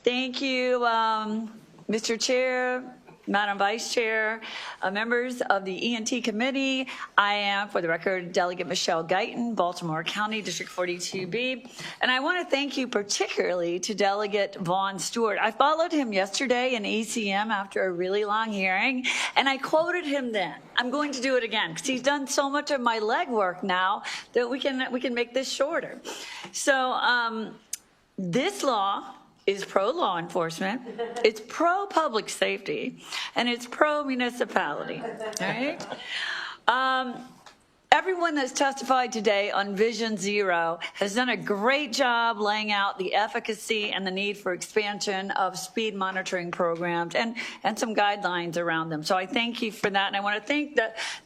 Thank you, Mr. Chair, Madam Vice Chair, members of the ENT Committee. I am, for the record, Delegate Michelle Guyton, Baltimore County, District 42B. And I want to thank you particularly to Delegate Vaughn Stewart. I followed him yesterday in ECM after a really long hearing, and I quoted him then. I'm going to do it again because he's done so much of my legwork now that we can make this shorter. So this law is pro-law enforcement, it's pro-public safety, and it's pro-municipality, all right? Everyone that's testified today on Vision Zero has done a great job laying out the efficacy and the need for expansion of speed monitoring programs and some guidelines around them. So I thank you for that, and I want to thank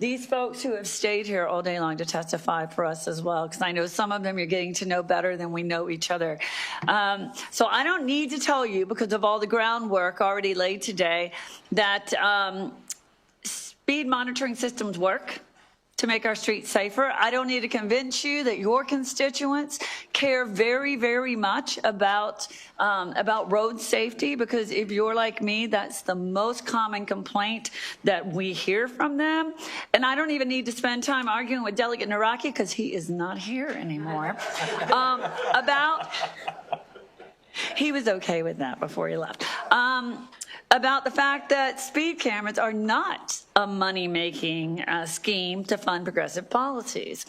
these folks who have stayed here all day long to testify for us as well, because I know some of them you're getting to know better than we know each other. So I don't need to tell you, because of all the groundwork already laid today, that speed monitoring systems work to make our streets safer. I don't need to convince you that your constituents care very, very much about road safety, because if you're like me, that's the most common complaint that we hear from them. And I don't even need to spend time arguing with Delegate Naraki, because he is not here anymore, he was okay with that before he left. About the fact that speed cameras are not a money-making scheme to fund progressive policies.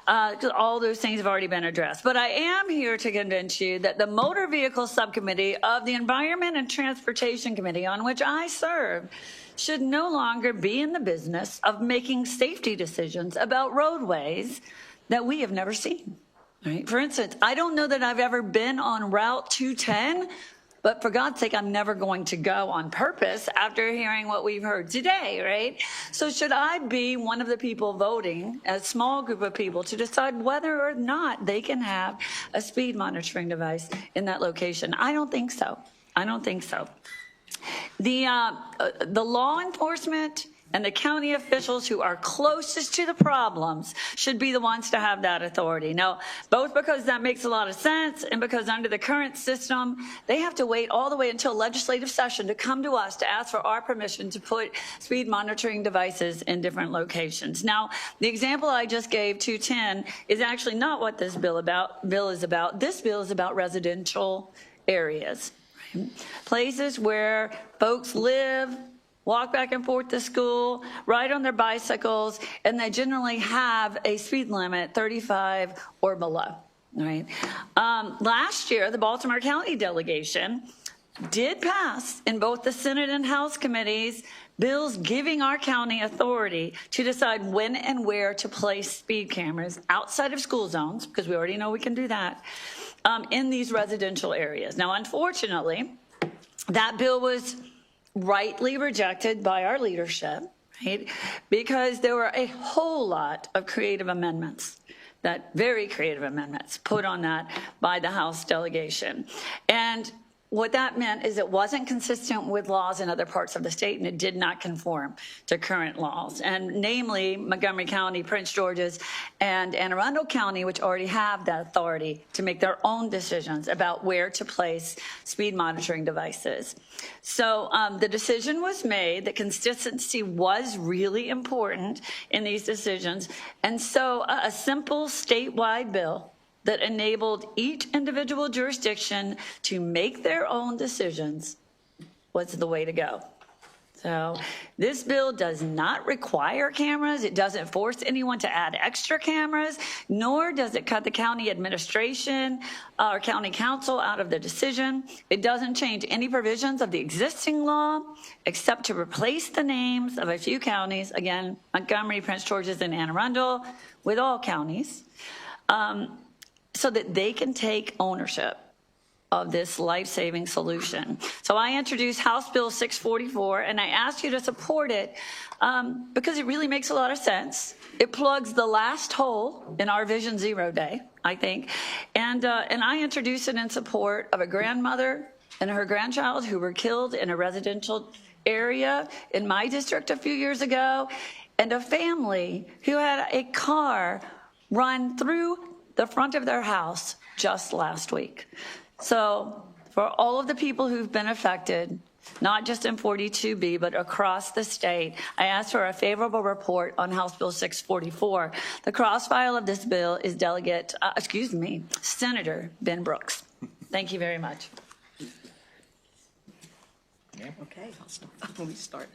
All those things have already been addressed. But I am here to convince you that the Motor Vehicle Subcommittee of the Environment and Transportation Committee, on which I serve, should no longer be in the business of making safety decisions about roadways that we have never seen. Right? For instance, I don't know that I've ever been on Route 210, but for God's sake, I'm never going to go on purpose after hearing what we've heard today, right? So should I be one of the people voting, a small group of people, to decide whether or not they can have a speed monitoring device in that location? I don't think so. I don't think so. The law enforcement and the county officials who are closest to the problems should be the ones to have that authority. Now, both because that makes a lot of sense and because under the current system, they have to wait all the way until legislative session to come to us to ask for our permission to put speed monitoring devices in different locations. Now, the example I just gave, 210, is actually not what this bill is about. This bill is about residential areas, right? Places where folks live, walk back and forth to school, ride on their bicycles, and they generally have a speed limit 35 or below, right? Last year, the Baltimore County delegation did pass in both the Senate and House committees bills giving our county authority to decide when and where to place speed cameras outside of school zones, because we already know we can do that, in these residential areas. Now, unfortunately, that bill was rightly rejected by our leadership, right? Because there were a whole lot of creative amendments, very creative amendments put on that by the House delegation. And what that meant is it wasn't consistent with laws in other parts of the state, and it did not conform to current laws, and namely Montgomery County, Prince George's, and Anne Arundel County, which already have that authority to make their own decisions about where to place speed monitoring devices. So the decision was made that consistency was really important in these decisions, and so a simple statewide bill that enabled each individual jurisdiction to make their own decisions was the way to go. So this bill does not require cameras. It doesn't force anyone to add extra cameras, nor does it cut the county administration or county council out of the decision. It doesn't change any provisions of the existing law except to replace the names of a few counties, again, Montgomery, Prince George's, and Anne Arundel, with all counties, so that they can take ownership of this life-saving solution. So I introduced House Bill 644, and I asked you to support it because it really makes a lot of sense. It plugs the last hole in our Vision Zero day, I think. And I introduced it in support of a grandmother and her grandchild who were killed in a residential area in my district a few years ago, and a family who had a car run through the front of their house just last week. So for all of the people who've been affected, not just in 42B, but across the state, I ask for a favorable report on House Bill 644. The cross-file of this bill is Senator Ben Brooks. Thank you very much. Okay, I'll start. Let me start.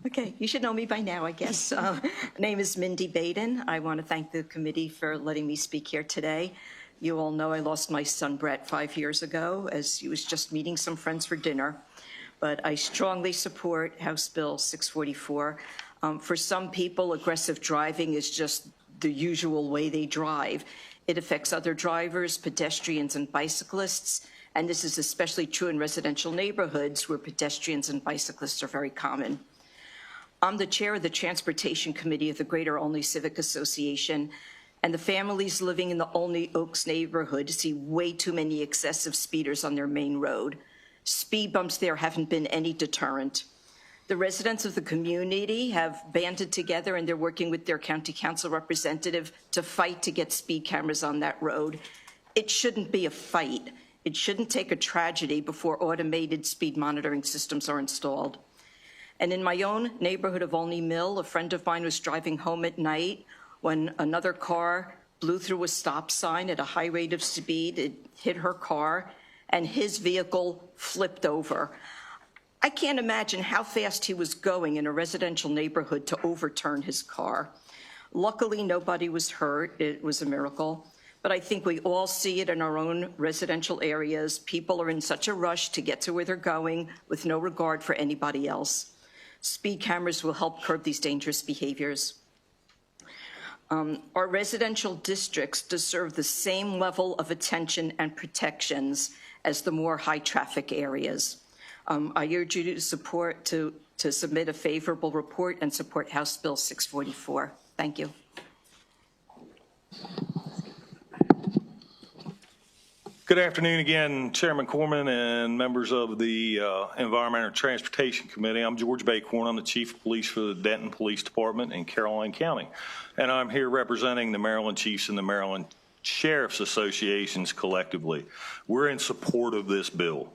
Okay, you should know me by now, I guess. My name is Mindy Baden. I want to thank the committee for letting me speak here today. You all know I lost my son Brett 5 years ago as he was just meeting some friends for dinner. But I strongly support House Bill 644. For some people, aggressive driving is just the usual way they drive. It affects other drivers, pedestrians, and bicyclists. And this is especially true in residential neighborhoods where pedestrians and bicyclists are very common. I'm the chair of the Transportation Committee of the Greater Olney Civic Association, and the families living in the Olney Oaks neighborhood see way too many excessive speeders on their main road. Speed bumps there haven't been any deterrent. The residents of the community have banded together and they're working with their county council representative to fight to get speed cameras on that road. It shouldn't be a fight. It shouldn't take a tragedy before automated speed monitoring systems are installed. And in my own neighborhood of Olney Mill, a friend of mine was driving home at night when another car blew through a stop sign at a high rate of speed. It hit her car and his vehicle flipped over. I can't imagine how fast he was going in a residential neighborhood to overturn his car. Luckily, nobody was hurt. It was a miracle. But I think we all see it in our own residential areas. People are in such a rush to get to where they're going with no regard for anybody else. Speed cameras will help curb these dangerous behaviors. Our residential districts deserve the same level of attention and protections as the more high traffic areas. I urge you to submit a favorable report and support House Bill 644. Thank you. Good afternoon again, Chairman Corman and members of the Environmental and Transportation Committee. I'm George Bacorn. I'm the Chief of Police for the Denton Police Department in Caroline County. And I'm here representing the Maryland Chiefs and the Maryland Sheriff's Associations collectively. We're in support of this bill.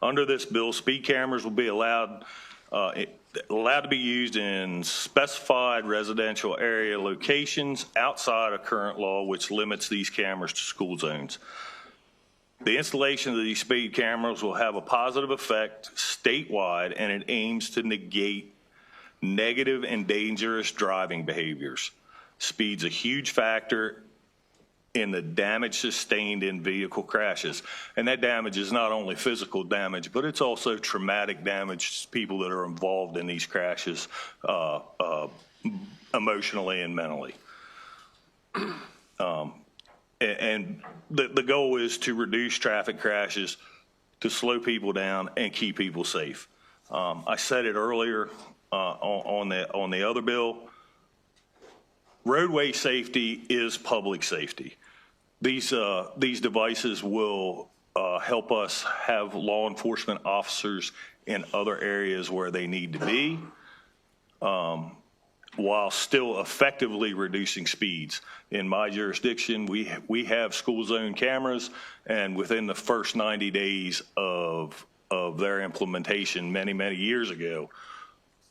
Under this bill, speed cameras will be allowed to be used in specified residential area locations outside of current law, which limits these cameras to school zones. The installation of these speed cameras will have a positive effect statewide, and it aims to negate negative and dangerous driving behaviors. Speed's a huge factor in the damage sustained in vehicle crashes. And that damage is not only physical damage, but it's also traumatic damage to people that are involved in these crashes emotionally and mentally. And the goal is to reduce traffic crashes, to slow people down and keep people safe. I said it earlier on the other bill. Roadway safety is public safety. These devices will help us have law enforcement officers in other areas where they need to be, while still effectively reducing speeds. In my jurisdiction, we have school zone cameras, and within the first 90 days of their implementation many years ago,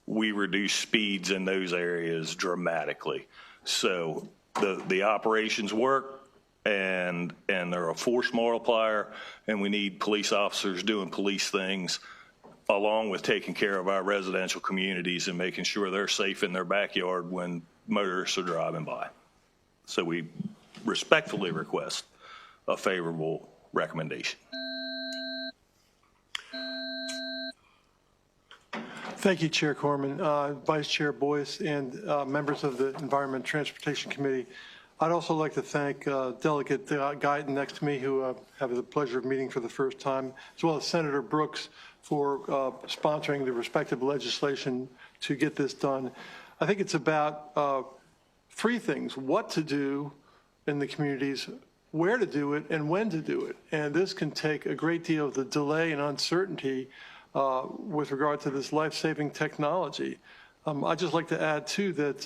we reduced speeds in those areas dramatically. So the operations work, and they're a force multiplier, and we need police officers doing police things, along with taking care of our residential communities and making sure they're safe in their backyard when motorists are driving by. So we respectfully request a favorable recommendation. Thank you, Chair Corman, Vice Chair Boyce, and members of the Environment and Transportation Committee. I'd also like to thank Delegate Guyton next to me, who I have the pleasure of meeting for the first time, as well as Senator Brooks for sponsoring the respective legislation to get this done. I think it's about three things: what to do in the communities, where to do it, and when to do it. And this can take a great deal of the delay and uncertainty with regard to this life-saving technology. I'd just like to add, too, that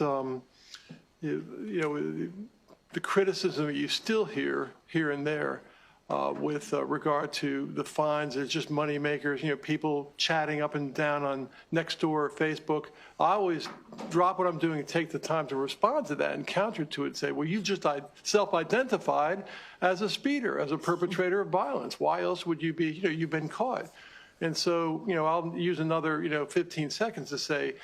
the criticism that you still hear here and there with regard to the fines. It's just money makers, people chatting up and down on Nextdoor or Facebook. I always drop what I'm doing and take the time to respond to that and counter to it and say, well, you've just self-identified as a speeder, as a perpetrator of violence. Why else would you be, you've been caught. And so, I'll use another, 15 seconds to say,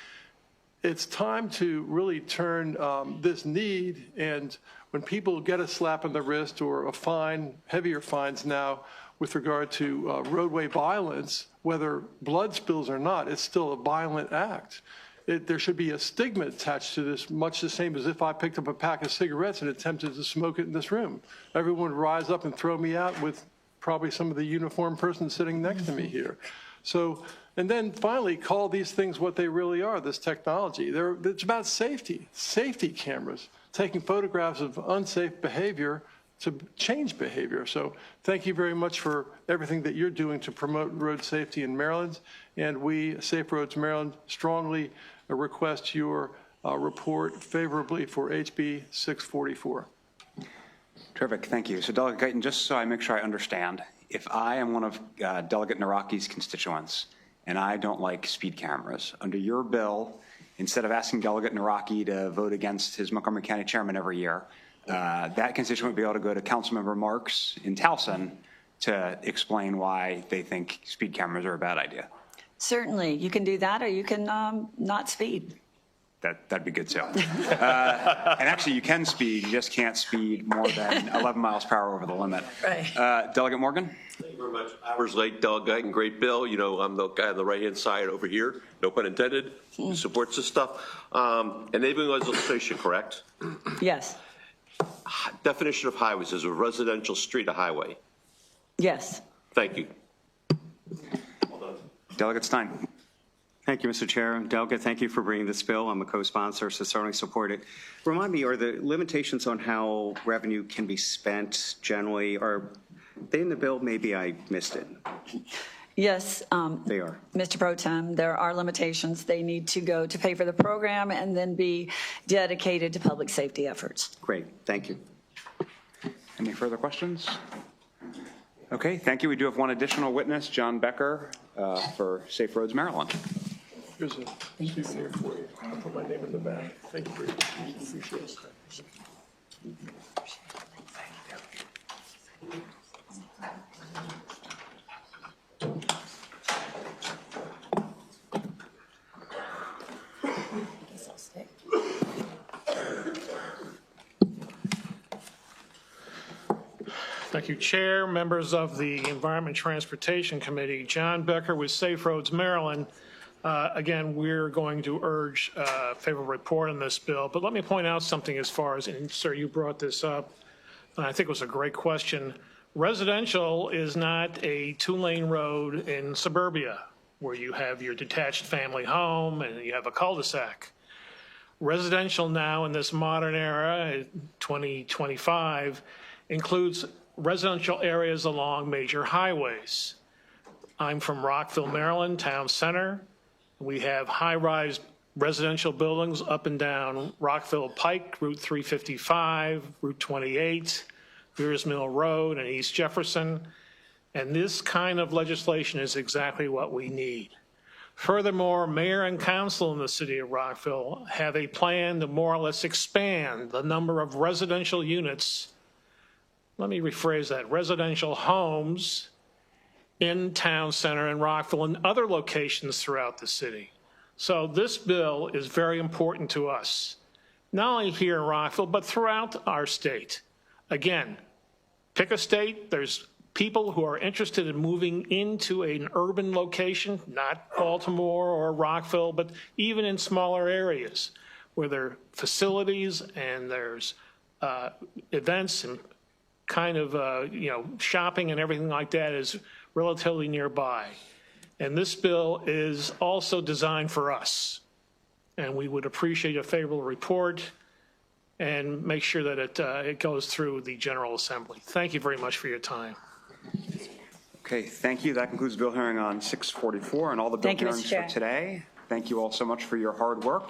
it's time to really turn this need, and when people get a slap on the wrist or a fine, heavier fines now with regard to roadway violence, whether blood spills or not, it's still a violent act. There should be a stigma attached to this, much the same as if I picked up a pack of cigarettes and attempted to smoke it in this room. Everyone would rise up and throw me out with probably some of the uniformed persons sitting next to me here. So, and then finally call these things what they really are, this technology. It's about safety cameras, taking photographs of unsafe behavior to change behavior. So thank you very much for everything that you're doing to promote road safety in Maryland. And we, Safe Roads Maryland, strongly request your report favorably for HB 644. Terrific, thank you. So Delegate Guyton, just so I make sure I understand, if I am one of Delegate Naraki's constituents and I don't like speed cameras, under your bill, instead of asking Delegate Naraki to vote against his Montgomery County chairman every year, that constituent would be able to go to Councilmember Marks in Towson to explain why they think speed cameras are a bad idea. Certainly, you can do that, or you can not speed. That'd be good too. And actually, you can speed, you just can't speed more than 11 miles per hour over the limit. Right. Delegate Morgan? Thank you very much. Hours late, Delegate, and great bill. I'm the guy on the right-hand side over here, no pun intended, who supports this stuff. Enabling legislation, correct? Yes. Definition of highways, is a residential street a highway? Yes. Thank you. Delegate Stein. Thank you, Mr. Chair. Delegate, thank you for bringing this bill. I'm a co-sponsor, so certainly support it. Remind me, are the limitations on how revenue can be spent generally, are they in the bill? Maybe I missed it. Yes. They are. Mr. Pro Tem, there are limitations. They need to go to pay for the program and then be dedicated to public safety efforts. Great, thank you. Any further questions? Okay, thank you. We do have one additional witness, John Becker, for Safe Roads Maryland. Here's a sheet here for you. I'll put my name in the back. Thank you very much. Appreciate it. Thank you, Chair, members of the Environment Transportation Committee. John Becker with Safe Roads Maryland. Again, we're going to urge a favorable report on this bill, but let me point out something as far as, and sir, you brought this up, and I think it was a great question. Residential is not a two-lane road in suburbia where you have your detached family home and you have a cul-de-sac. Residential now in this modern era, 2025, includes residential areas along major highways. I'm from Rockville, Maryland, town center. We have high-rise residential buildings up and down Rockville Pike, Route 355, Route 28, Beers Mill Road, and East Jefferson. And this kind of legislation is exactly what we need. Furthermore, mayor and council in the city of Rockville have a plan to more or less expand the number of residential units. Let me rephrase that, residential homes in town center in Rockville and other locations throughout the city. So this bill is very important to us, not only here in Rockville, but throughout our state. Again, pick a state, there's people who are interested in moving into an urban location, not Baltimore or Rockville, but even in smaller areas where there are facilities and there's events and kind of, shopping and everything like that is relatively nearby. And this bill is also designed for us. And we would appreciate a favorable report and make sure that it goes through the General Assembly. Thank you very much for your time. Okay, thank you. That concludes the bill hearing on 644 and all the bill Thank you, Mr. hearings Chair. for today. Thank you all so much for your hard work.